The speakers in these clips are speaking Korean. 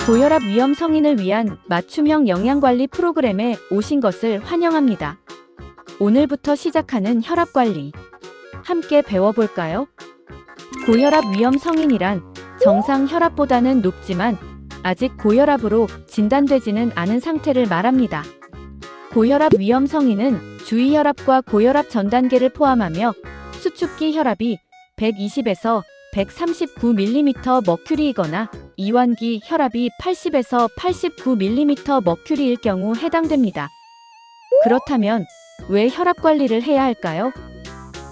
고혈압 위험 성인을 위한 맞춤형 영양관리 프로그램에 오신 것을 환영합니다. 오늘부터 시작하는 혈압관리. 함께 배워볼까요? 고혈압 위험 성인이란 정상 혈압보다는 높지만 아직 고혈압으로 진단되지는 않은 상태를 말합니다. 고혈압 위험 성인은 주의혈압과 고혈압 전 단계를 포함하며 수축기 혈압이 120에서 139mm/H이거나 이완기 혈압이 80에서 89mm/H일 경우 해당됩니다. 그렇다면 왜 혈압 관리를 해야 할까요?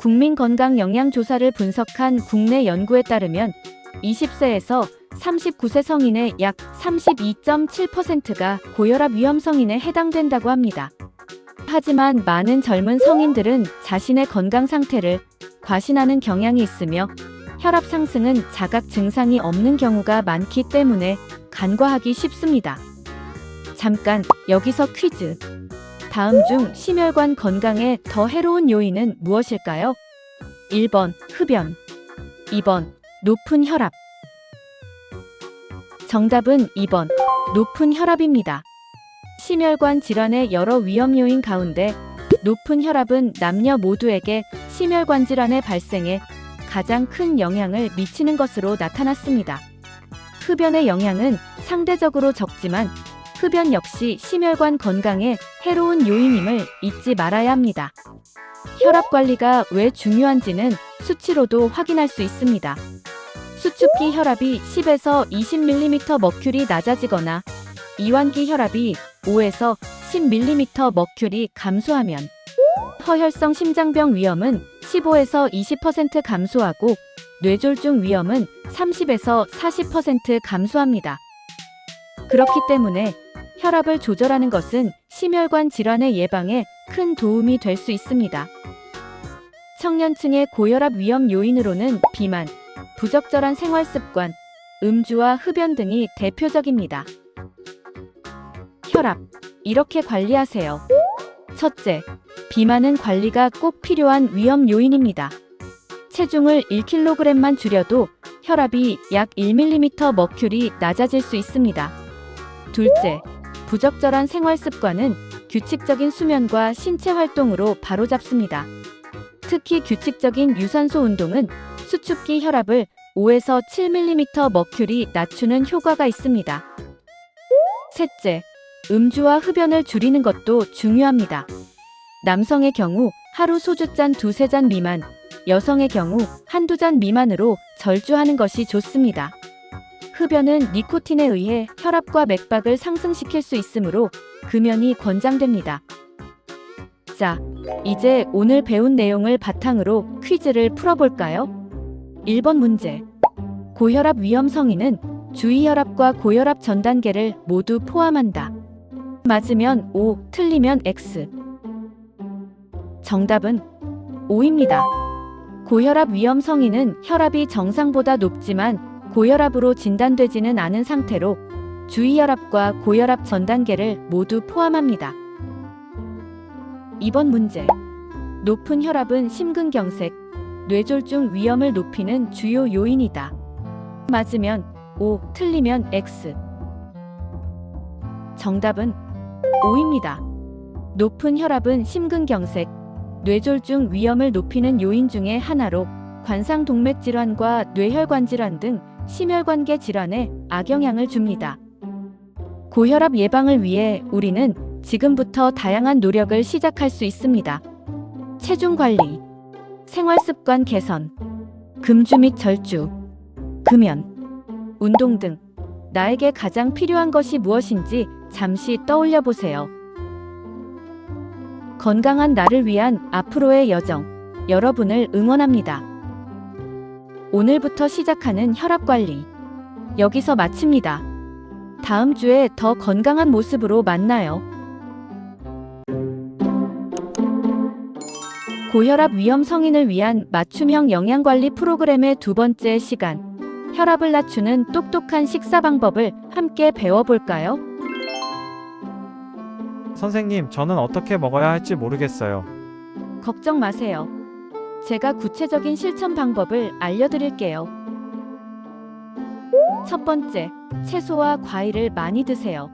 국민건강영양조사를 분석한 국내 연구에 따르면 20세에서 39세 성인의 약 32.7%가 고혈압 위험 성인에 해당된다고 합니다. 하지만 많은 젊은 성인들은 자신의 건강 상태를 과신하는 경향이 있으며 혈압 상승은 자각 증상이 없는 경우가 많기 때문에 간과하기 쉽습니다. 잠깐 여기서 퀴즈. 다음 중 심혈관 건강에 더 해로운 요인은 무엇일까요? 1번 흡연, 2번 높은 혈압. 정답은 2번 높은 혈압입니다. 심혈관 질환의 여러 위험 요인 가운데 높은 혈압은 남녀 모두에게 심혈관 질환의 발생에 가장 큰 영향을 미치는 것으로 나타났습니다. 흡연의 영향은 상대적으로 적지만 흡연 역시 심혈관 건강에 해로운 요인임을 잊지 말아야 합니다. 혈압 관리가 왜 중요한지는 수치로도 확인할 수 있습니다. 수축기 혈압이 10에서 20mm/H이 낮아지거나 이완기 혈압이 5에서 10mm/H이 감소하면 허혈성 심장병 위험은 15에서 20% 감소하고 뇌졸중 위험은 30에서 40% 감소합니다. 그렇기 때문에 혈압을 조절하는 것은 심혈관 질환의 예방에 큰 도움이 될 수 있습니다. 청년층의 고혈압 위험 요인으로는 비만, 부적절한 생활 습관, 음주와 흡연 등이 대표적입니다. 혈압, 이렇게 관리하세요. 첫째, 비만은 관리가 꼭 필요한 위험 요인입니다. 체중을 1kg만 줄여도 혈압이 약 1mm/H이 낮아질 수 있습니다. 둘째, 부적절한 생활 습관은 규칙적인 수면과 신체 활동으로 바로잡습니다. 특히 규칙적인 유산소 운동은 수축기 혈압을 5에서 7mm/H이 낮추는 효과가 있습니다. 셋째, 음주와 흡연을 줄이는 것도 중요합니다. 남성의 경우 하루 소주잔 2-3잔 미만, 여성의 경우 1-2잔 미만으로 절주하는 것이 좋습니다. 흡연은 니코틴에 의해 혈압과 맥박을 상승시킬 수 있으므로 금연이 권장됩니다. 자, 이제 오늘 배운 내용을 바탕으로 퀴즈를 풀어볼까요? 1번 문제. 고혈압 위험 성인은 주의혈압과 고혈압 전 단계를 모두 포함한다. 맞으면 O, 틀리면 X. 정답은 O입니다. 고혈압 위험 성인은 혈압이 정상보다 높지만 고혈압으로 진단되지는 않은 상태로 주의혈압과 고혈압 전 단계를 모두 포함합니다. 2번 문제. 높은 혈압은 심근경색, 뇌졸중 위험을 높이는 주요 요인이다. 맞으면 O, 틀리면 X. 정답은 O입니다. 높은 혈압은 심근경색, 뇌졸중 위험을 높이는 요인 중의 하나로 관상동맥 질환과 뇌혈관 질환 등 심혈관계 질환에 악영향을 줍니다. 고혈압 예방을 위해 우리는 지금부터 다양한 노력을 시작할 수 있습니다. 체중 관리, 생활습관 개선, 금주 및 절주, 금연, 운동 등 나에게 가장 필요한 것이 무엇인지 잠시 떠올려 보세요. 건강한 나를 위한 앞으로의 여정, 여러분을 응원합니다. 오늘부터 시작하는 혈압 관리, 여기서 마칩니다. 다음 주에 더 건강한 모습으로 만나요. 고혈압 위험 성인을 위한 맞춤형 영양관리 프로그램의 두 번째 시간, 혈압을 낮추는 똑똑한 식사 방법을 함께 배워볼까요? 선생님, 저는 어떻게 먹어야 할지 모르겠어요. 걱정 마세요. 제가 구체적인 실천 방법을 알려드릴게요. 첫 번째, 채소와 과일을 많이 드세요.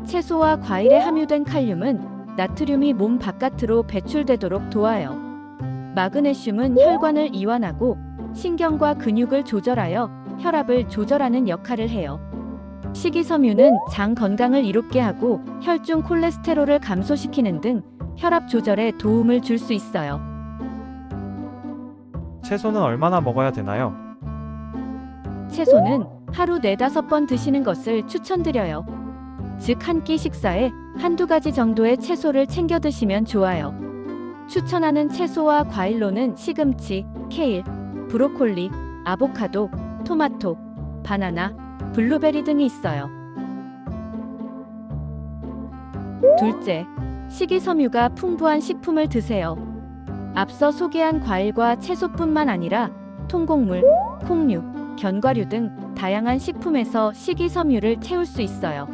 채소와 과일에 함유된 칼륨은 나트륨이 몸 바깥으로 배출되도록 도와요. 마그네슘은 혈관을 이완하고 신경과 근육을 조절하여 혈압을 조절하는 역할을 해요. 식이섬유는 장 건강을 이롭게 하고 혈중 콜레스테롤을 감소시키는 등 혈압 조절에 도움을 줄 수 있어요. 채소는 얼마나 먹어야 되나요? 채소는 하루 4-5번 드시는 것을 추천드려요. 즉 한 끼 식사에 한두 가지 정도의 채소를 챙겨 드시면 좋아요. 추천하는 채소와 과일로는 시금치, 케일, 브로콜리, 아보카도, 토마토, 바나나, 블루베리 등이 있어요. 둘째, 식이섬유가 풍부한 식품을 드세요. 앞서 소개한 과일과 채소뿐만 아니라 통곡물, 콩류, 견과류 등 다양한 식품에서 식이섬유를 채울 수 있어요.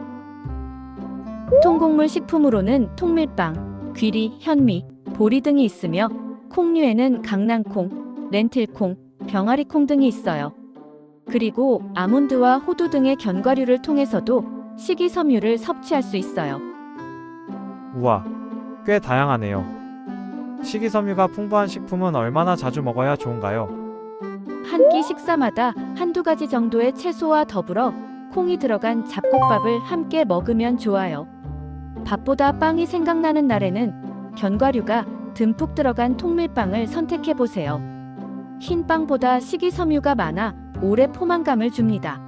통곡물 식품으로는 통밀빵, 귀리, 현미, 보리 등이 있으며 콩류에는 강낭콩, 렌틸콩, 병아리콩 등이 있어요. 그리고 아몬드와 호두 등의 견과류를 통해서도 식이섬유를 섭취할 수 있어요. 우와, 꽤 다양하네요. 식이섬유가 풍부한 식품은 얼마나 자주 먹어야 좋은가요? 한 끼 식사마다 한두 가지 정도의 채소와 더불어 콩이 들어간 잡곡밥을 함께 먹으면 좋아요. 밥보다 빵이 생각나는 날에는 견과류가 듬뿍 들어간 통밀빵을 선택해보세요. 흰 빵보다 식이섬유가 많아 오래 포만감을 줍니다.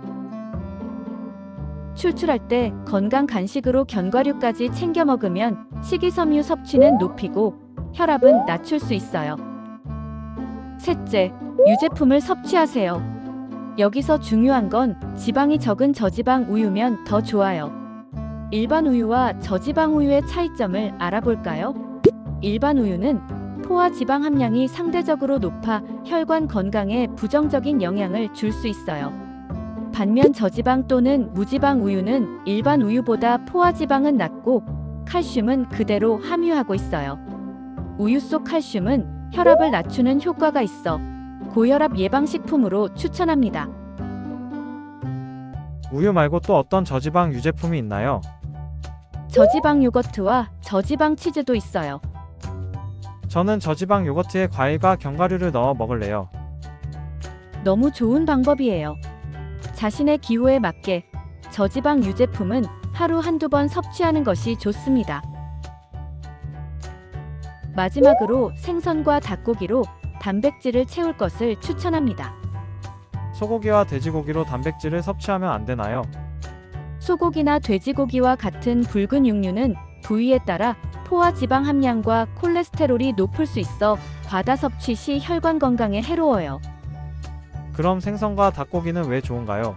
출출할 때 건강 간식으로 견과류까지 챙겨 먹으면 식이섬유 섭취는 높이고 혈압은 낮출 수 있어요. 셋째, 유제품을 섭취하세요. 여기서 중요한 건 지방이 적은 저지방 우유면 더 좋아요. 일반 우유와 저지방 우유의 차이점을 알아볼까요? 일반 우유는 포화 지방 함량이 상대적으로 높아 혈관 건강에 부정적인 영향을 줄 수 있어요. 반면 저지방 또는 무지방 우유는 일반 우유보다 포화 지방은 낮고 칼슘은 그대로 함유하고 있어요. 우유 속 칼슘은 혈압을 낮추는 효과가 있어 고혈압 예방식품으로 추천합니다. 우유 말고 또 어떤 저지방 유제품이 있나요? 저지방 요거트와 저지방 치즈도 있어요. 저는 저지방 요거트에 과일과 견과류를 넣어 먹을래요. 너무 좋은 방법이에요. 자신의 기호에 맞게 저지방 유제품은 하루 한두 번 섭취하는 것이 좋습니다. 마지막으로 생선과 닭고기로 단백질을 채울 것을 추천합니다. 소고기와 돼지고기로 단백질을 섭취하면 안 되나요? 소고기나 돼지고기와 같은 붉은 육류는 부위에 따라 포화 지방 함량과 콜레스테롤이 높을 수 있어 과다 섭취 시 혈관 건강에 해로워요. 그럼 생선과 닭고기는 왜 좋은가요?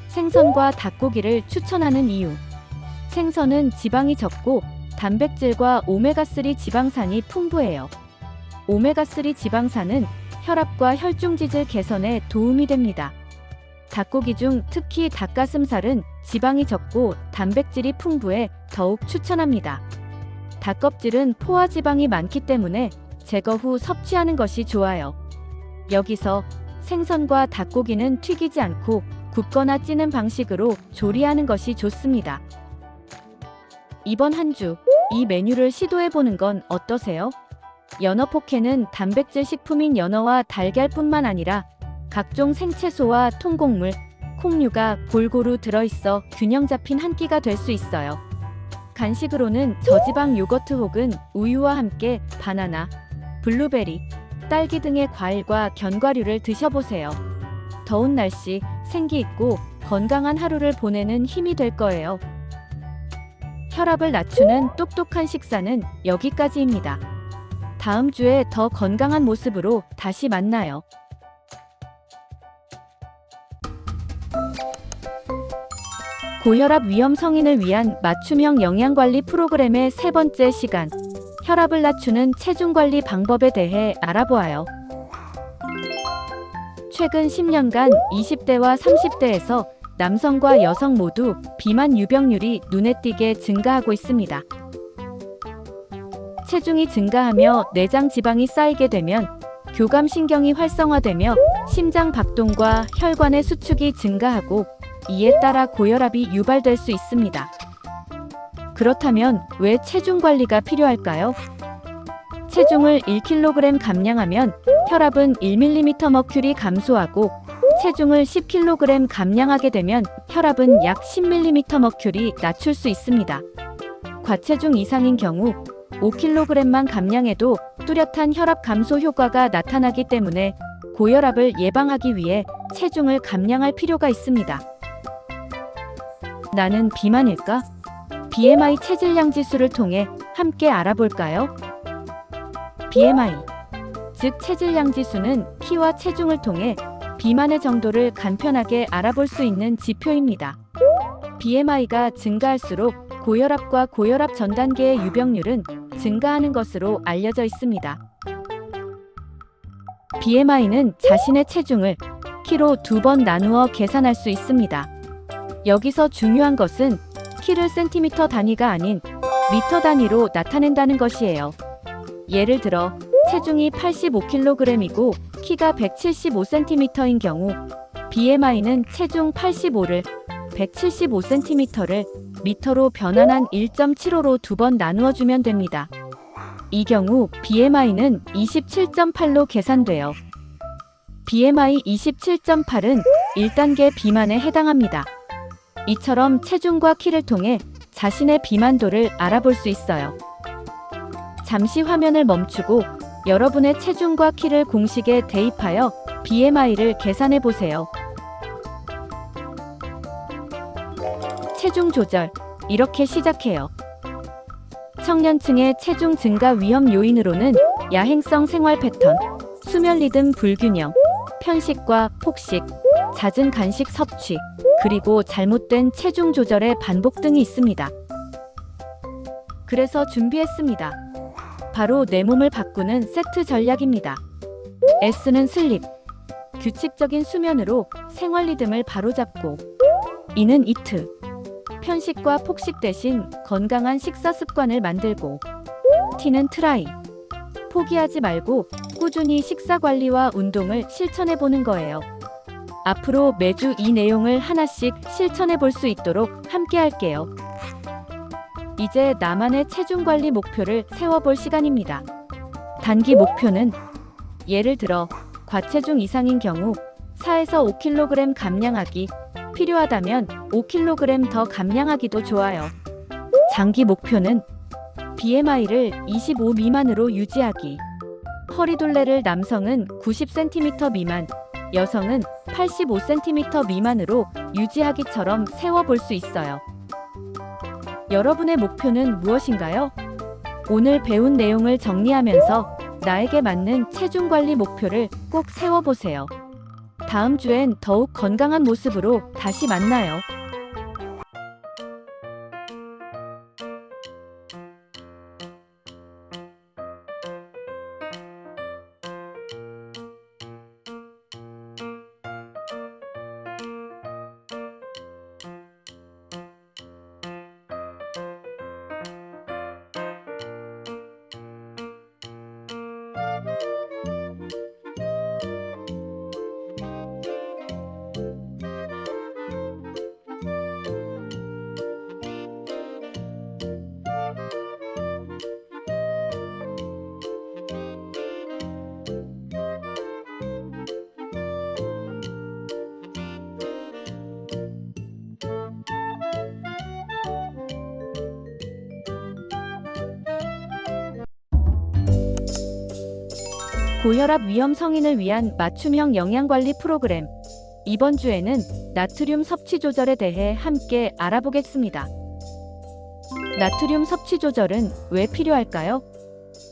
생선과 닭고기를 추천하는 이유. 생선은 지방이 적고 단백질과 오메가3 지방산이 풍부해요. 오메가3 지방산은 혈압과 혈중지질 개선에 도움이 됩니다. 닭고기 중 특히 닭가슴살은 지방이 적고 단백질이 풍부해 더욱 추천합니다. 닭껍질은 포화 지방이 많기 때문에 제거 후 섭취하는 것이 좋아요. 여기서 생선과 닭고기는 튀기지 않고 굽거나 찌는 방식으로 조리하는 것이 좋습니다. 이번 한 주 이 메뉴를 시도해보는 건 어떠세요? 연어 포케는 단백질 식품인 연어와 달걀뿐만 아니라 각종 생채소와 통곡물, 콩류가 골고루 들어있어 균형 잡힌 한 끼가 될 수 있어요. 간식으로는 저지방 요거트 혹은 우유와 함께 바나나, 블루베리, 딸기 등의 과일과 견과류를 드셔보세요. 더운 날씨, 생기 있고 건강한 하루를 보내는 힘이 될 거예요. 혈압을 낮추는 똑똑한 식사는 여기까지입니다. 다음 주에 더 건강한 모습으로 다시 만나요. 고혈압 위험 성인을 위한 맞춤형 영양관리 프로그램의 세 번째 시간, 혈압을 낮추는 체중관리 방법에 대해 알아보아요. 최근 10년간 20대와 30대에서 남성과 여성 모두 비만 유병률이 눈에 띄게 증가하고 있습니다. 체중이 증가하며 내장 지방이 쌓이게 되면 교감신경이 활성화되며 심장 박동과 혈관의 수축이 증가하고 이에 따라 고혈압이 유발될 수 있습니다. 그렇다면 왜 체중 관리가 필요할까요? 체중을 1kg 감량하면 혈압은 1mmHg 감소하고 체중을 10kg 감량하게 되면 혈압은 약 10mmHg 낮출 수 있습니다. 과체중 이상인 경우 5kg만 감량해도 뚜렷한 혈압 감소 효과가 나타나기 때문에 고혈압을 예방하기 위해 체중을 감량할 필요가 있습니다. 나는 비만일까? BMI 체질량 지수를 통해 함께 알아볼까요? BMI, 즉 체질량 지수는 키와 체중을 통해 비만의 정도를 간편하게 알아볼 수 있는 지표입니다. BMI가 증가할수록 고혈압과 고혈압 전 단계의 유병률은 증가하는 것으로 알려져 있습니다. BMI는 자신의 체중을 키로 2번 나누어 계산할 수 있습니다. 여기서 중요한 것은 키를 센티미터 단위가 아닌 미터 단위로 나타낸다는 것이에요. 예를 들어 체중이 85kg이고 키가 175cm인 경우 BMI는 체중 85를 175cm를 미터로 변환한 1.75로 2번 나누어 주면 됩니다. 이 경우 BMI는 27.8로 계산돼요. BMI 27.8은 1단계 비만에 해당합니다. 이처럼 체중과 키를 통해 자신의 비만도를 알아볼 수 있어요. 잠시 화면을 멈추고 여러분의 체중과 키를 공식에 대입하여 BMI를 계산해 보세요. 체중 조절, 이렇게 시작해요. 청년층의 체중 증가 위험 요인으로는 야행성 생활 패턴, 수면 리듬 불균형, 편식과 폭식, 잦은 간식 섭취, 그리고 잘못된 체중 조절의 반복 등이 있습니다. 그래서 준비했습니다. 바로 내 몸을 바꾸는 세트 전략입니다. S는 슬립, 규칙적인 수면으로 생활 리듬을 바로잡고, E는 이트, 편식과 폭식 대신 건강한 식사 습관을 만들고, T는 트라이, 포기하지 말고 꾸준히 식사 관리와 운동을 실천해 보는 거예요. 앞으로 매주 이 내용을 하나씩 실천해 볼 수 있도록 함께 할게요. 이제 나만의 체중 관리 목표를 세워볼 시간입니다. 단기 목표는 예를 들어 과체중 이상인 경우 4에서 5kg 감량하기, 필요하다면 5kg 더 감량하기도 좋아요. 장기 목표는 BMI를 25 미만으로 유지하기, 허리둘레를 남성은 90cm 미만, 여성은 85cm 미만으로 유지하기처럼 세워볼 수 있어요. 여러분의 목표는 무엇인가요? 오늘 배운 내용을 정리하면서 나에게 맞는 체중 관리 목표를 꼭 세워보세요. 다음 주엔 더욱 건강한 모습으로 다시 만나요. 고혈압 위험 성인을 위한 맞춤형 영양관리 프로그램. 이번 주에는 나트륨 섭취 조절에 대해 함께 알아보겠습니다. 나트륨 섭취 조절은 왜 필요할까요?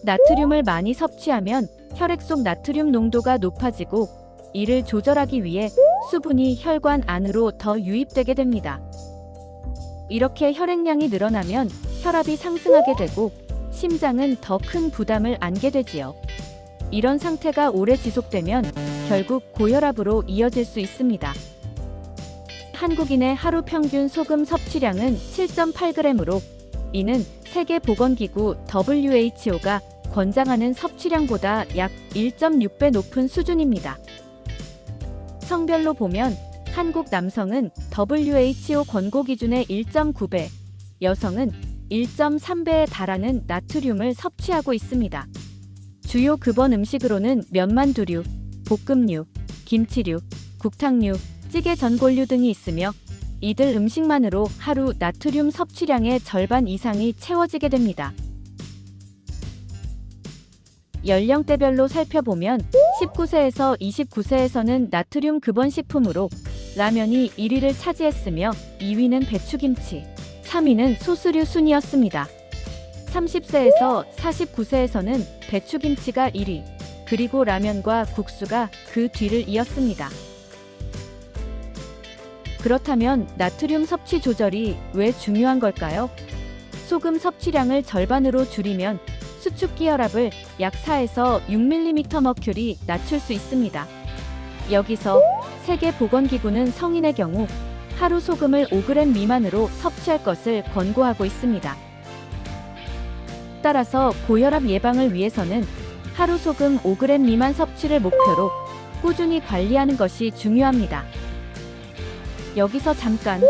나트륨을 많이 섭취하면 혈액 속 나트륨 농도가 높아지고 이를 조절하기 위해 수분이 혈관 안으로 더 유입되게 됩니다. 이렇게 혈액량이 늘어나면 혈압이 상승하게 되고 심장은 더 큰 부담을 안게 되지요. 이런 상태가 오래 지속되면 결국 고혈압으로 이어질 수 있습니다. 한국인의 하루 평균 소금 섭취량은 7.8g으로 이는 세계보건기구 WHO가 권장하는 섭취량보다 약 1.6배 높은 수준입니다. 성별로 보면 한국 남성은 WHO 권고 기준의 1.9배, 여성은 1.3배에 달하는 나트륨을 섭취하고 있습니다. 주요 급원 음식으로는 면만두류, 볶음류, 김치류, 국탕류, 찌개 전골류 등이 있으며 이들 음식만으로 하루 나트륨 섭취량의 절반 이상이 채워지게 됩니다. 연령대별로 살펴보면 19세에서 29세에서는 나트륨 급원 식품으로 라면이 1위를 차지했으며 2위는 배추김치, 3위는 소스류 순이었습니다. 30세에서 49세에서는 배추김치가 1위, 그리고 라면과 국수가 그 뒤를 이었습니다. 그렇다면 나트륨 섭취 조절이 왜 중요한 걸까요? 소금 섭취량을 절반으로 줄이면 수축기 혈압을 약 4에서 6mmmercury 낮출 수 있습니다. 여기서 세계보건기구는 성인의 경우 하루 소금을 5g 미만으로 섭취할 것을 권고하고 있습니다. 따라서 고혈압 예방을 위해서는 하루 소금 5g 미만 섭취를 목표로 꾸준히 관리하는 것이 중요합니다. 여기서 잠깐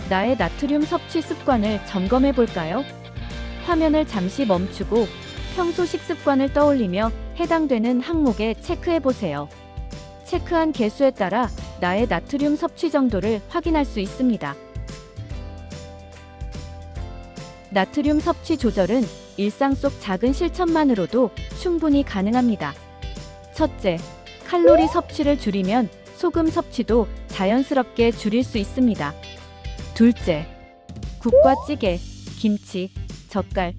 나의 나트륨 섭취 습관을 점검해 볼까요? 화면을 잠시 멈추고 평소 식습관을 떠올리며 해당되는 항목에 체크해 보세요. 체크한 개수에 따라 나의 나트륨 섭취 정도를 확인할 수 있습니다. 나트륨 섭취 조절은 일상 속 작은 실천만으로도 충분히 가능합니다. 첫째, 칼로리 섭취를 줄이면 소금 섭취도 자연스럽게 줄일 수 있습니다. 둘째, 국과 찌개, 김치, 젓갈,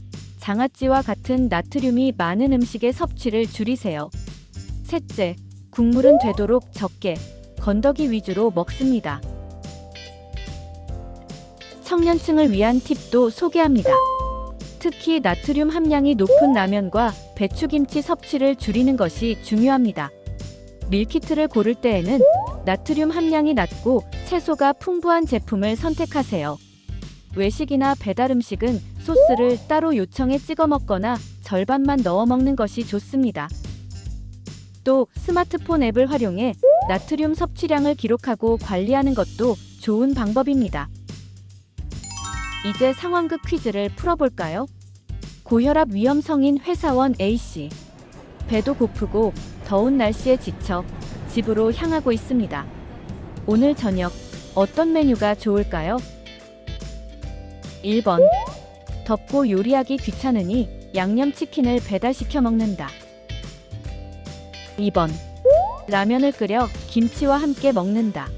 장아찌와 같은 나트륨이 많은 음식의 섭취를 줄이세요. 셋째, 국물은 되도록 적게, 건더기 위주로 먹습니다. 청년층을 위한 팁도 소개합니다. 특히 나트륨 함량이 높은 라면과 배추김치 섭취를 줄이는 것이 중요합니다. 밀키트를 고를 때에는 나트륨 함량이 낮고 채소가 풍부한 제품을 선택하세요. 외식이나 배달 음식은 소스를 따로 요청해 찍어 먹거나 절반만 넣어 먹는 것이 좋습니다. 또 스마트폰 앱을 활용해 나트륨 섭취량을 기록하고 관리하는 것도 좋은 방법입니다. 이제 상황극 퀴즈를 풀어볼까요? 고혈압 위험성인 회사원 A씨. 배도 고프고 더운 날씨에 지쳐 집으로 향하고 있습니다. 오늘 저녁 어떤 메뉴가 좋을까요? 1번. 덥고 요리하기 귀찮으니 양념치킨을 배달시켜 먹는다. 2번. 라면을 끓여 김치와 함께 먹는다.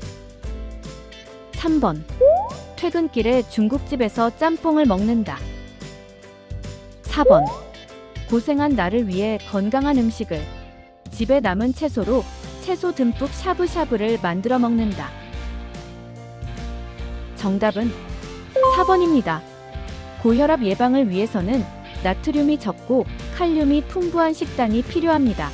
3번. 퇴근길에 중국집에서 짬뽕을 먹는다. 4번. 고생한 나를 위해 건강한 음식을 집에 남은 채소로 채소 듬뿍 샤브샤브를 만들어 먹는다. 정답은 4번입니다. 고혈압 예방을 위해서는 나트륨이 적고 칼륨이 풍부한 식단이 필요합니다.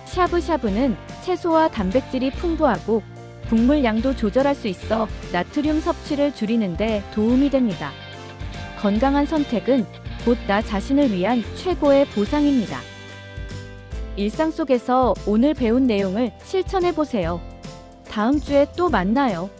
샤브샤브는 채소와 단백질이 풍부하고 국물 양도 조절할 수 있어 나트륨 섭취를 줄이는 데 도움이 됩니다. 건강한 선택은 곧 나 자신을 위한 최고의 보상입니다. 일상 속에서 오늘 배운 내용을 실천해 보세요. 다음 주에 또 만나요.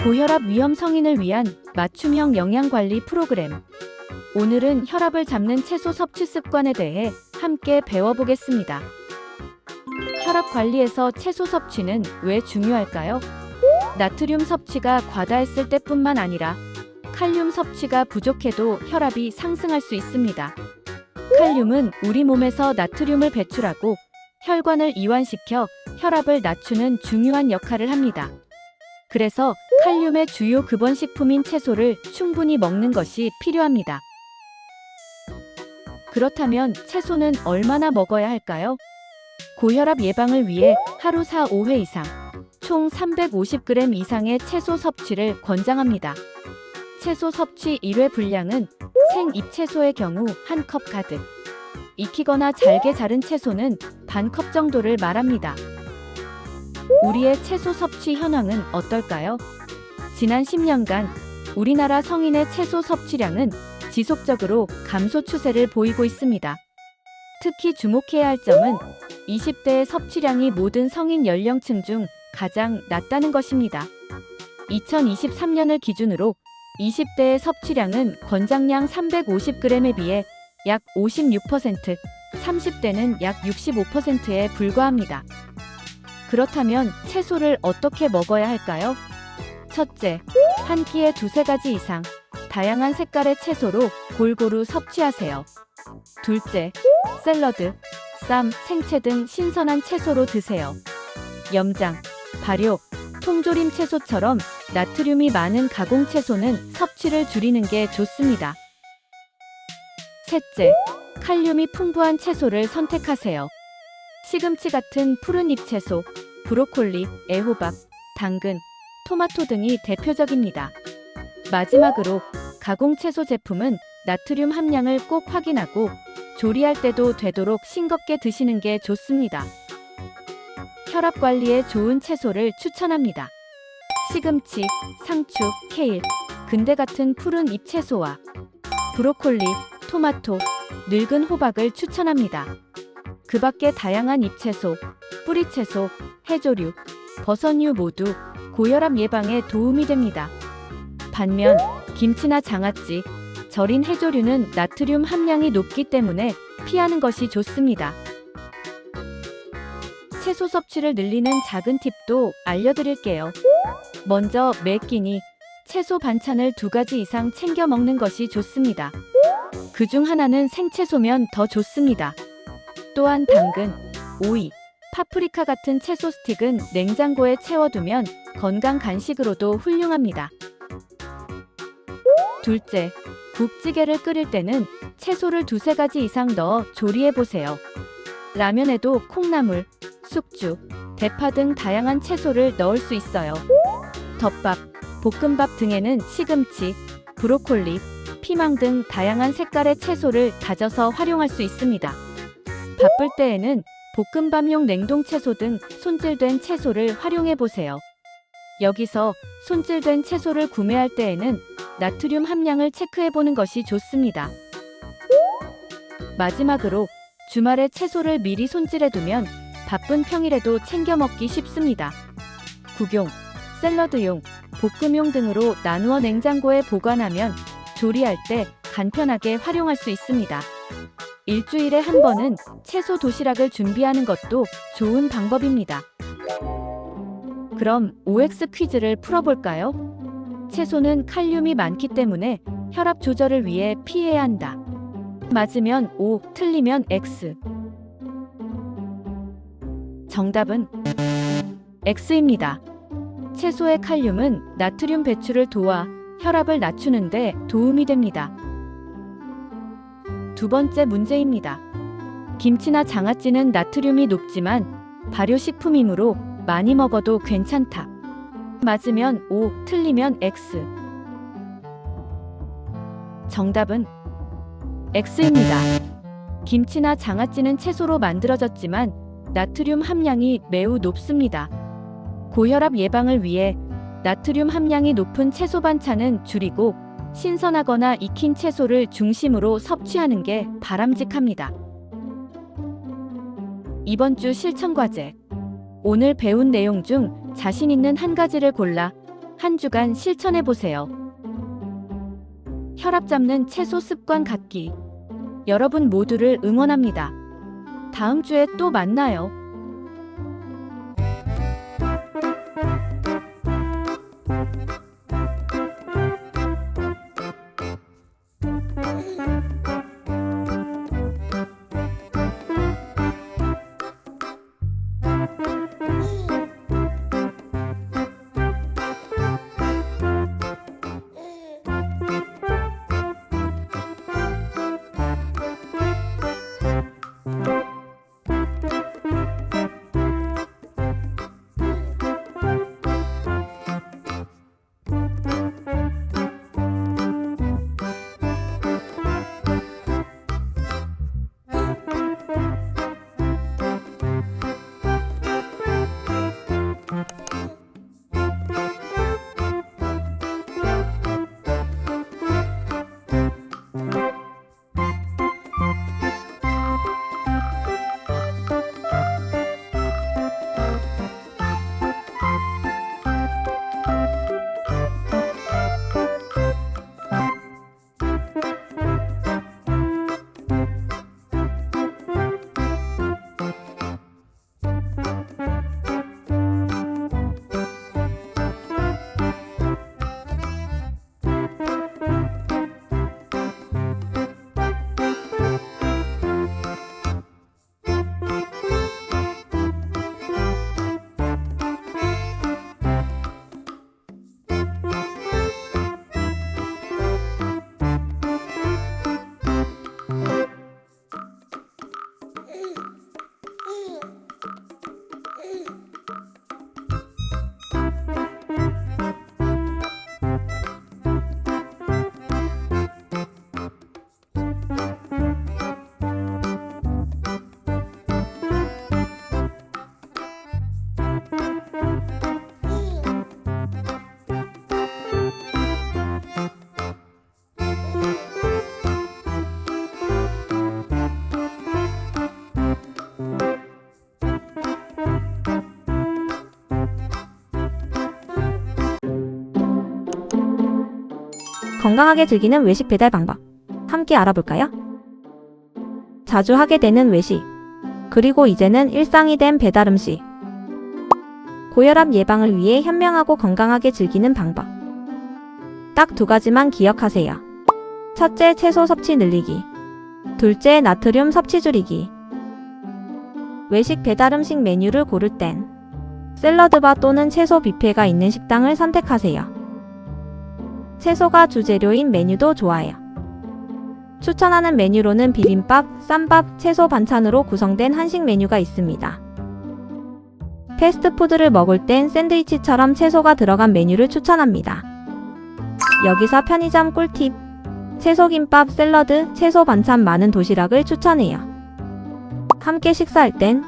고혈압 위험 성인을 위한 맞춤형 영양관리 프로그램. 오늘은 혈압을 잡는 채소 섭취 습관에 대해 함께 배워보겠습니다. 혈압 관리에서 채소 섭취는 왜 중요할까요? 나트륨 섭취가 과다했을 때뿐만 아니라 칼륨 섭취가 부족해도 혈압이 상승할 수 있습니다. 칼륨은 우리 몸에서 나트륨을 배출하고 혈관을 이완시켜 혈압을 낮추는 중요한 역할을 합니다. 그래서 칼륨의 주요 근원식품인 채소를 충분히 먹는 것이 필요합니다. 그렇다면 채소는 얼마나 먹어야 할까요? 고혈압 예방을 위해 하루 4-5회 이상, 총 350g 이상의 채소 섭취를 권장합니다. 채소 섭취 1회 분량은 생잎채소의 경우 1컵 가득, 익히거나 잘게 자른 채소는 반컵 정도를 말합니다. 우리의 채소 섭취 현황은 어떨까요? 지난 10년간 우리나라 성인의 채소 섭취량은 지속적으로 감소 추세를 보이고 있습니다. 특히 주목해야 할 점은 20대의 섭취량이 모든 성인 연령층 중 가장 낮다는 것입니다. 2023년을 기준으로 20대의 섭취량은 권장량 350g에 비해 약 56%, 30대는 약 65%에 불과합니다. 그렇다면 채소를 어떻게 먹어야 할까요? 첫째, 한 끼에 2-3가지 이상 다양한 색깔의 채소로 골고루 섭취하세요. 둘째, 샐러드, 쌈, 생채 등 신선한 채소로 드세요. 염장, 발효, 통조림 채소처럼 나트륨이 많은 가공 채소는 섭취를 줄이는 게 좋습니다. 셋째, 칼륨이 풍부한 채소를 선택하세요. 시금치 같은 푸른 잎채소, 브로콜리, 애호박, 당근, 토마토 등이 대표적입니다. 마지막으로 가공 채소 제품은 나트륨 함량을 꼭 확인하고 조리할 때도 되도록 싱겁게 드시는 게 좋습니다. 혈압 관리에 좋은 채소를 추천합니다. 시금치, 상추, 케일, 근대 같은 푸른 잎채소와 브로콜리, 토마토, 늙은 호박을 추천합니다. 그 밖에 다양한 잎채소, 뿌리채소, 해조류, 버섯류 모두 고혈압 예방에 도움이 됩니다. 반면 김치나 장아찌, 절인 해조류는 나트륨 함량이 높기 때문에 피하는 것이 좋습니다. 채소 섭취를 늘리는 작은 팁도 알려드릴게요. 먼저 매 끼니 채소 반찬을 2가지 이상 챙겨 먹는 것이 좋습니다. 그중 하나는 생채소면 더 좋습니다. 또한 당근, 오이, 파프리카 같은 채소 스틱은 냉장고에 채워두면 건강 간식으로도 훌륭합니다. 둘째, 국찌개를 끓일 때는 채소를 2-3가지 이상 넣어 조리해보세요. 라면에도 콩나물, 숙주, 대파 등 다양한 채소를 넣을 수 있어요. 덮밥, 볶음밥 등에는 시금치, 브로콜리, 피망 등 다양한 색깔의 채소를 다져서 활용할 수 있습니다. 바쁠 때에는 볶음밥용 냉동 채소 등 손질된 채소를 활용해보세요. 여기서 손질된 채소를 구매할 때에는 나트륨 함량을 체크해보는 것이 좋습니다. 마지막으로 주말에 채소를 미리 손질해두면 바쁜 평일에도 챙겨 먹기 쉽습니다. 국용, 샐러드용, 볶음용 등으로 나누어 냉장고에 보관하면 조리할 때 간편하게 활용할 수 있습니다. 일주일에 한 번은 채소 도시락을 준비하는 것도 좋은 방법입니다. 그럼 OX 퀴즈를 풀어볼까요? 채소는 칼륨이 많기 때문에 혈압 조절을 위해 피해야 한다. 맞으면 O, 틀리면 X. 정답은 X입니다. 채소의 칼륨은 나트륨 배출을 도와 혈압을 낮추는데 도움이 됩니다. 두 번째 문제입니다. 김치나 장아찌는 나트륨이 높지만 발효식품이므로 많이 먹어도 괜찮다. 맞으면 O, 틀리면 X. 정답은 X입니다. 김치나 장아찌는 채소로 만들어졌지만 나트륨 함량이 매우 높습니다. 고혈압 예방을 위해 나트륨 함량이 높은 채소 반찬은 줄이고 신선하거나 익힌 채소를 중심으로 섭취하는 게 바람직합니다. 이번 주 실천 과제. 오늘 배운 내용 중 자신 있는 한 가지를 골라 한 주간 실천해 보세요. 혈압 잡는 채소 습관 갖기. 여러분 모두를 응원합니다. 다음 주에 또 만나요. 건강하게 즐기는 외식 배달 방법 함께 알아볼까요? 자주 하게 되는 외식, 그리고 이제는 일상이 된 배달 음식. 고혈압 예방을 위해 현명하고 건강하게 즐기는 방법. 딱 두 가지만 기억하세요. 첫째, 채소 섭취 늘리기. 둘째, 나트륨 섭취 줄이기. 외식 배달 음식 메뉴를 고를 땐 샐러드바 또는 채소 뷔페가 있는 식당을 선택하세요. 채소가 주재료인 메뉴도 좋아요. 추천하는 메뉴로는 비빔밥, 쌈밥, 채소 반찬으로 구성된 한식 메뉴가 있습니다. 패스트푸드를 먹을 땐 샌드위치처럼 채소가 들어간 메뉴를 추천합니다. 여기서 편의점 꿀팁. 채소김밥, 샐러드, 채소 반찬 많은 도시락을 추천해요. 함께 식사할 땐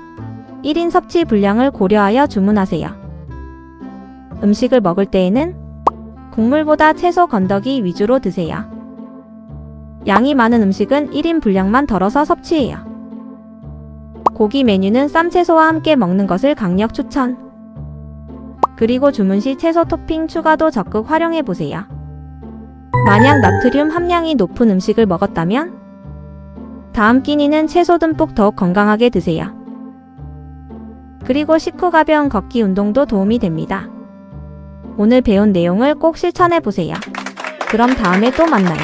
1인 섭취 분량을 고려하여 주문하세요. 음식을 먹을 때에는 국물보다 채소 건더기 위주로 드세요. 양이 많은 음식은 1인 분량만 덜어서 섭취해요. 고기 메뉴는 쌈채소와 함께 먹는 것을 강력 추천. 그리고 주문 시 채소 토핑 추가도 적극 활용해보세요. 만약 나트륨 함량이 높은 음식을 먹었다면 다음 끼니는 채소 듬뿍 더욱 건강하게 드세요. 그리고 식후 가벼운 걷기 운동도 도움이 됩니다. 오늘 배운 내용을 꼭 실천해보세요. 그럼 다음에 또 만나요.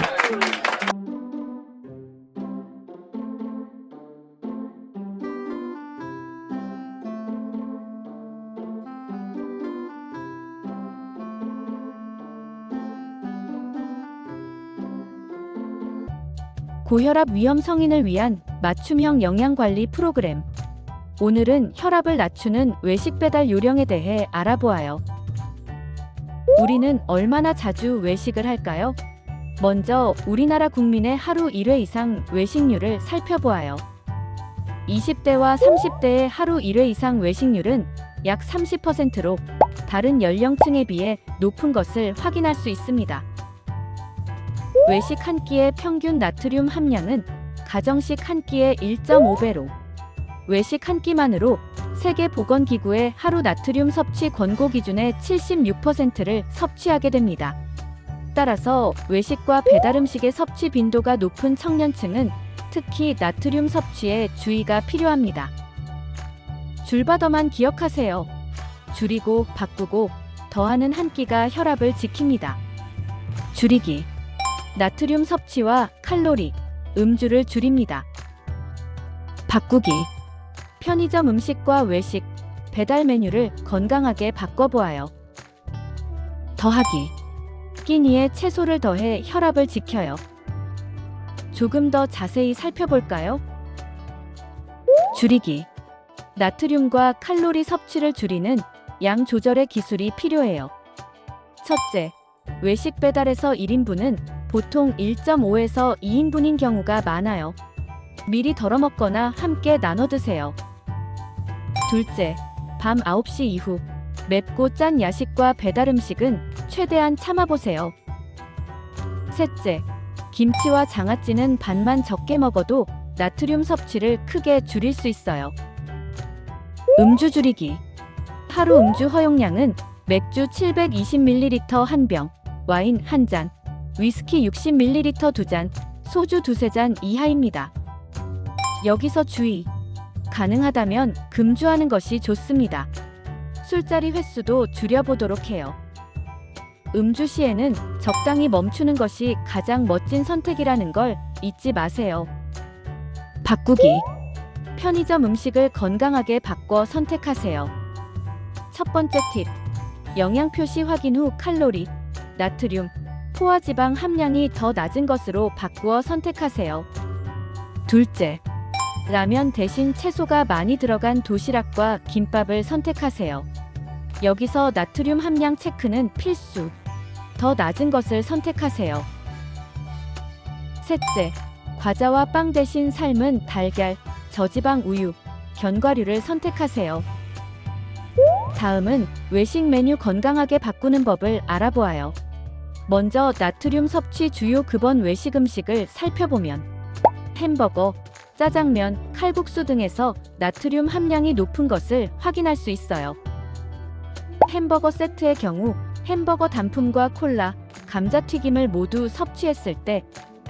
고혈압 위험 성인을 위한 맞춤형 영양관리 프로그램. 오늘은 혈압을 낮추는 외식 배달 요령에 대해 알아보아요. 우리는 얼마나 자주 외식을 할까요? 먼저 우리나라 국민의 하루 1회 이상 외식률을 살펴보아요. 20대와 30대의 하루 1회 이상 외식률은 약 30%로 다른 연령층에 비해 높은 것을 확인할 수 있습니다. 외식 한 끼의 평균 나트륨 함량은 가정식 한 끼의 1.5배로, 외식 한 끼만으로 세계보건기구의 하루 나트륨 섭취 권고 기준의 76%를 섭취하게 됩니다. 따라서 외식과 배달 음식의 섭취 빈도가 높은 청년층은 특히 나트륨 섭취에 주의가 필요합니다. 줄바더만 기억하세요. 줄이고 바꾸고 더하는 한 끼가 혈압을 지킵니다. 줄이기. 나트륨 섭취와 칼로리, 음주를 줄입니다. 바꾸기. 편의점 음식과 외식, 배달 메뉴를 건강하게 바꿔보아요. 더하기. 끼니에 채소를 더해 혈압을 지켜요. 조금 더 자세히 살펴볼까요? 줄이기. 나트륨과 칼로리 섭취를 줄이는 양 조절의 기술이 필요해요. 첫째, 외식 배달에서 1인분은 보통 1.5에서 2인분인 경우가 많아요. 미리 덜어 먹거나 함께 나눠 드세요. 둘째, 밤 9시 이후 맵고 짠 야식과 배달 음식은 최대한 참아보세요. 셋째, 김치와 장아찌는 반만 적게 먹어도 나트륨 섭취를 크게 줄일 수 있어요. 음주 줄이기. 하루 음주 허용량은 맥주 720ml 1병, 와인 1잔, 위스키 60ml 2잔, 소주 2-3잔 이하입니다. 여기서 주의. 가능하다면 금주하는 것이 좋습니다. 술자리 횟수도 줄여보도록 해요. 음주 시에는 적당히 멈추는 것이 가장 멋진 선택이라는 걸 잊지 마세요. 바꾸기. 편의점 음식을 건강하게 바꿔 선택하세요. 첫 번째 팁. 영양 표시 확인 후 칼로리, 나트륨, 포화지방 함량이 더 낮은 것으로 바꾸어 선택하세요. 둘째, 라면 대신 채소가 많이 들어간 도시락과 김밥을 선택하세요. 여기서 나트륨 함량 체크는 필수. 더 낮은 것을 선택하세요. 셋째, 과자와 빵 대신 삶은 달걀, 저지방 우유, 견과류를 선택하세요. 다음은 외식 메뉴 건강하게 바꾸는 법을 알아보아요. 먼저 나트륨 섭취 주요 급원 외식 음식을 살펴보면 햄버거, 짜장면, 칼국수 등에서 나트륨 함량이 높은 것을 확인할 수 있어요. 햄버거 세트의 경우 햄버거 단품과 콜라, 감자튀김을 모두 섭취했을 때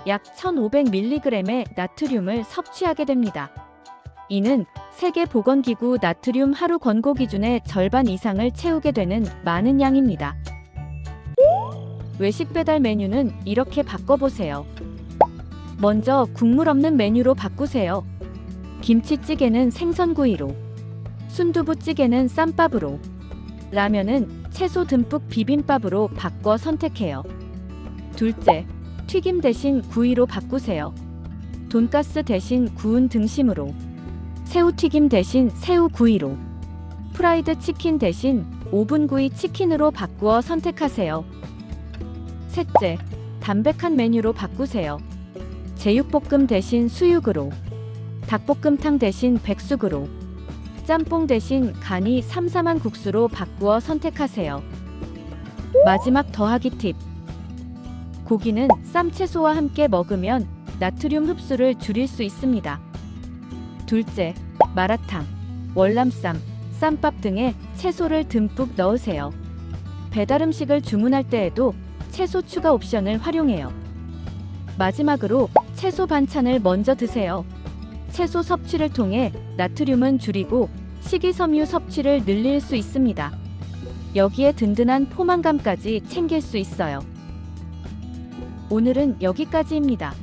약 1500mg의 나트륨을 섭취하게 됩니다. 이는 세계보건기구 나트륨 하루 권고 기준의 절반 이상을 채우게 되는 많은 양입니다. 외식 배달 메뉴는 이렇게 바꿔보세요. 먼저 국물 없는 메뉴로 바꾸세요. 김치찌개는 생선구이로, 순두부찌개는 쌈밥으로, 라면은 채소 듬뿍 비빔밥으로 바꿔 선택해요. 둘째, 튀김 대신 구이로 바꾸세요. 돈가스 대신 구운 등심으로, 새우튀김 대신 새우구이로, 프라이드 치킨 대신 오븐구이 치킨으로 바꾸어 선택하세요. 셋째, 담백한 메뉴로 바꾸세요. 제육볶음 대신 수육으로, 닭볶음탕 대신 백숙으로, 짬뽕 대신 간이 삼삼한 국수로 바꾸어 선택하세요. 마지막 더하기 팁. 고기는 쌈채소와 함께 먹으면 나트륨 흡수를 줄일 수 있습니다. 둘째, 마라탕, 월남쌈, 쌈밥 등에 채소를 듬뿍 넣으세요. 배달 음식을 주문할 때에도 채소 추가 옵션을 활용해요. 마지막으로 채소 반찬을 먼저 드세요. 채소 섭취를 통해 나트륨은 줄이고 식이섬유 섭취를 늘릴 수 있습니다. 여기에 든든한 포만감까지 챙길 수 있어요. 오늘은 여기까지입니다.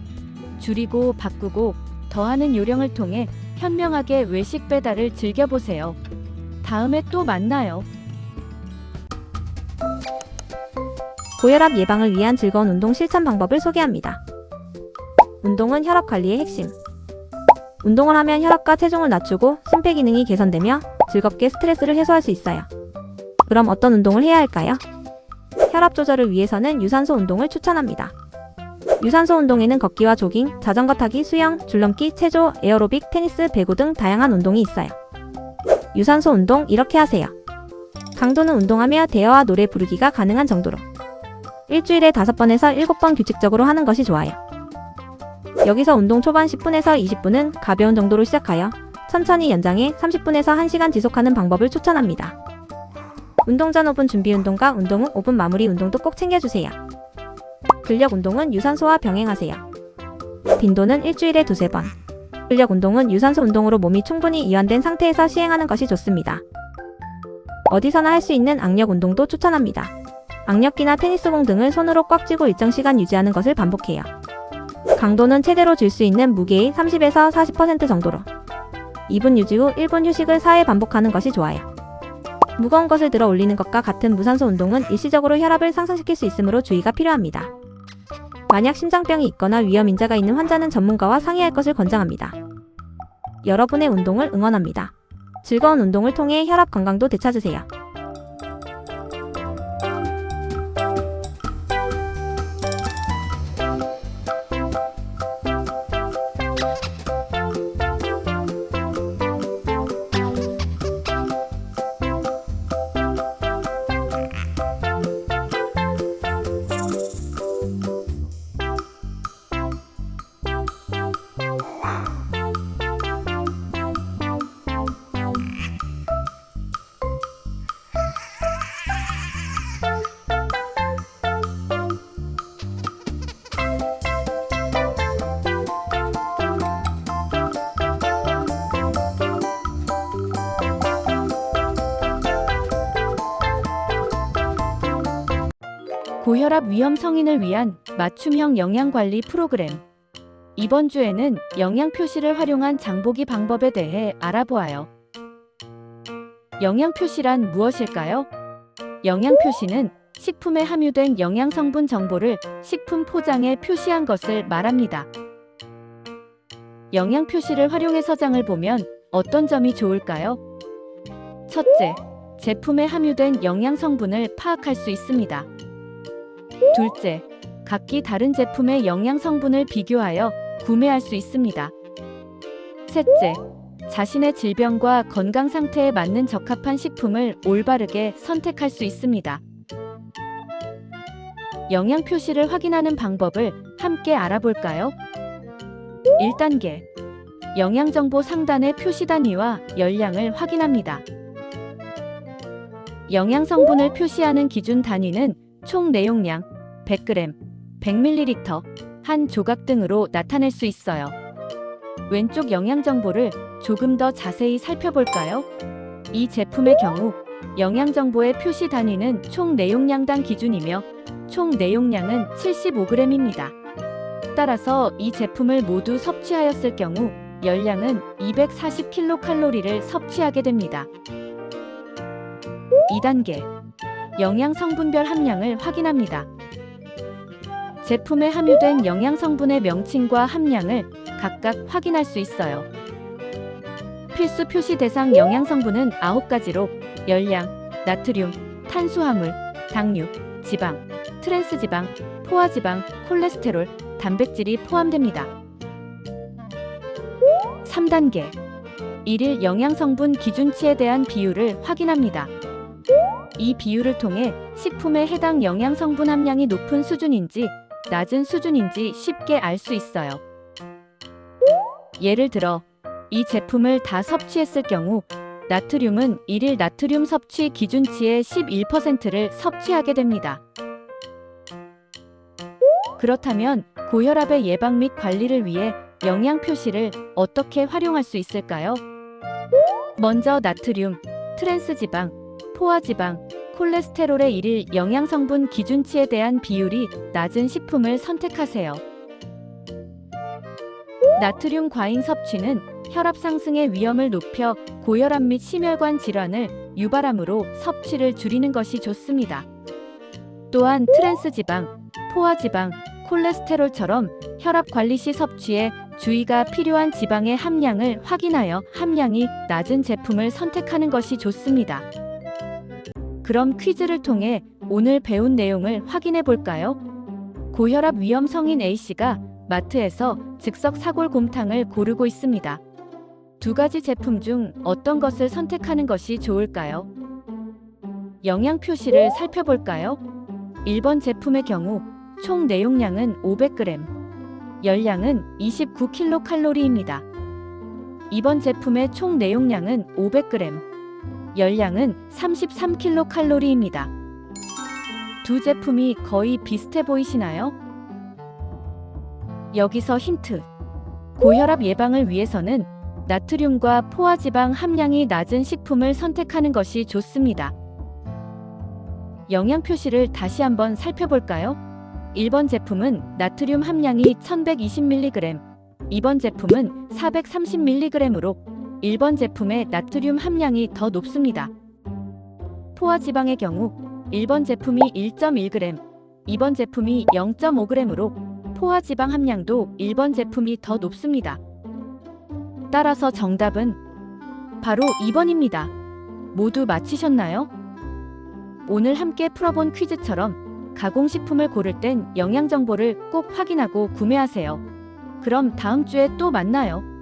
줄이고 바꾸고 더하는 요령을 통해 현명하게 외식 배달을 즐겨보세요. 다음에 또 만나요. 고혈압 예방을 위한 즐거운 운동 실천 방법을 소개합니다. 운동은 혈압 관리의 핵심. 운동을 하면 혈압과 체중을 낮추고 심폐기능이 개선되며 즐겁게 스트레스를 해소할 수 있어요. 그럼 어떤 운동을 해야 할까요? 혈압 조절을 위해서는 유산소 운동을 추천합니다. 유산소 운동에는 걷기와 조깅, 자전거 타기, 수영, 줄넘기, 체조, 에어로빅, 테니스, 배구 등 다양한 운동이 있어요. 유산소 운동 이렇게 하세요. 강도는 운동하며 대화와 노래 부르기가 가능한 정도로. 일주일에 5번에서 7번 규칙적으로 하는 것이 좋아요. 여기서 운동 초반 10분에서 20분은 가벼운 정도로 시작하여 천천히 연장해 30분에서 1시간 지속하는 방법을 추천합니다. 운동 전 5분 준비 운동과 운동 후 5분 마무리 운동도 꼭 챙겨주세요. 근력 운동은 유산소와 병행하세요. 빈도는 일주일에 2-3번. 근력 운동은 유산소 운동으로 몸이 충분히 이완된 상태에서 시행하는 것이 좋습니다. 어디서나 할 수 있는 악력 운동도 추천합니다. 악력기나 테니스공 등을 손으로 꽉 쥐고 일정 시간 유지하는 것을 반복해요. 강도는 최대로 줄 수 있는 무게의 30에서 40% 정도로. 2분 유지 후 1분 휴식을 4회 반복하는 것이 좋아요. 무거운 것을 들어 올리는 것과 같은 무산소 운동은 일시적으로 혈압을 상승시킬 수 있으므로 주의가 필요합니다. 만약 심장병이 있거나 위험인자가 있는 환자는 전문가와 상의할 것을 권장합니다. 여러분의 운동을 응원합니다. 즐거운 운동을 통해 혈압 건강도 되찾으세요. 고혈압 위험 성인을 위한 맞춤형 영양관리 프로그램. 이번 주에는 영양 표시를 활용한 장보기 방법에 대해 알아보아요. 영양 표시란 무엇일까요? 영양 표시는 식품에 함유된 영양 성분 정보를 식품 포장에 표시한 것을 말합니다. 영양 표시를 활용해 서장을 보면 어떤 점이 좋을까요? 첫째, 제품에 함유된 영양 성분을 파악할 수 있습니다. 둘째, 각기 다른 제품의 영양 성분을 비교하여 구매할 수 있습니다. 셋째, 자신의 질병과 건강 상태에 맞는 적합한 식품을 올바르게 선택할 수 있습니다. 영양 표시를 확인하는 방법을 함께 알아볼까요? 1단계, 영양정보 상단의 표시 단위와 열량을 확인합니다. 영양 성분을 표시하는 기준 단위는 총 내용량 100g, 100ml, 한 조각 등으로 나타낼 수 있어요. 왼쪽 영양 정보를 조금 더 자세히 살펴볼까요? 이 제품의 경우 영양 정보의 표시 단위는 총 내용량당 기준이며 총 내용량은 75g입니다. 따라서 이 제품을 모두 섭취하였을 경우 열량은 240kcal를 섭취하게 됩니다. 2단계 영양 성분별 함량을 확인합니다. 제품에 함유된 영양 성분의 명칭과 함량을 각각 확인할 수 있어요. 필수 표시 대상 영양 성분은 9가지로 열량, 나트륨, 탄수화물, 당류, 지방, 트랜스지방, 포화지방, 콜레스테롤, 단백질이 포함됩니다. 3단계 일일 영양성분 기준치에 대한 비율을 확인합니다. 이 비율을 통해 식품의 해당 영양성분 함량이 높은 수준인지 낮은 수준인지 쉽게 알 수 있어요. 예를 들어 이 제품을 다 섭취했을 경우 나트륨은 일일 나트륨 섭취 기준치의 11%를 섭취하게 됩니다. 그렇다면 고혈압의 예방 및 관리를 위해 영양 표시를 어떻게 활용할 수 있을까요? 먼저 나트륨, 트랜스지방, 포화지방, 콜레스테롤의 일일 영양성분 기준치에 대한 비율이 낮은 식품을 선택하세요. 나트륨 과잉 섭취는 혈압 상승의 위험을 높여 고혈압 및 심혈관 질환을 유발하므로 섭취를 줄이는 것이 좋습니다. 또한 트랜스지방, 포화지방, 콜레스테롤처럼 혈압 관리 시 섭취에 주의가 필요한 지방의 함량을 확인하여 함량이 낮은 제품을 선택하는 것이 좋습니다. 그럼 퀴즈를 통해 오늘 배운 내용을 확인해 볼까요? 고혈압 위험 성인 A씨가 마트에서 즉석 사골곰탕을 고르고 있습니다. 두 가지 제품 중 어떤 것을 선택하는 것이 좋을까요? 영양 표시를 살펴볼까요? 1번 제품의 경우 총 내용량은 500g, 열량은 29kcal입니다. 2번 제품의 총 내용량은 500g, 열량은 33kcal입니다. 두 제품이 거의 비슷해 보이시나요? 여기서 힌트. 고혈압 예방을 위해서는 나트륨과 포화지방 함량이 낮은 식품을 선택하는 것이 좋습니다. 영양 표시를 다시 한번 살펴볼까요? 1번 제품은 나트륨 함량이 1120mg, 2번 제품은 430mg으로 1번 제품의 나트륨 함량이 더 높습니다. 포화지방의 경우 1번 제품이 1.1g, 2번 제품이 0.5g으로 포화지방 함량도 1번 제품이 더 높습니다. 따라서 정답은 바로 2번입니다. 모두 맞히셨나요? 오늘 함께 풀어본 퀴즈처럼 가공식품을 고를 땐 영양 정보를 꼭 확인하고 구매하세요. 그럼 다음 주에 또 만나요.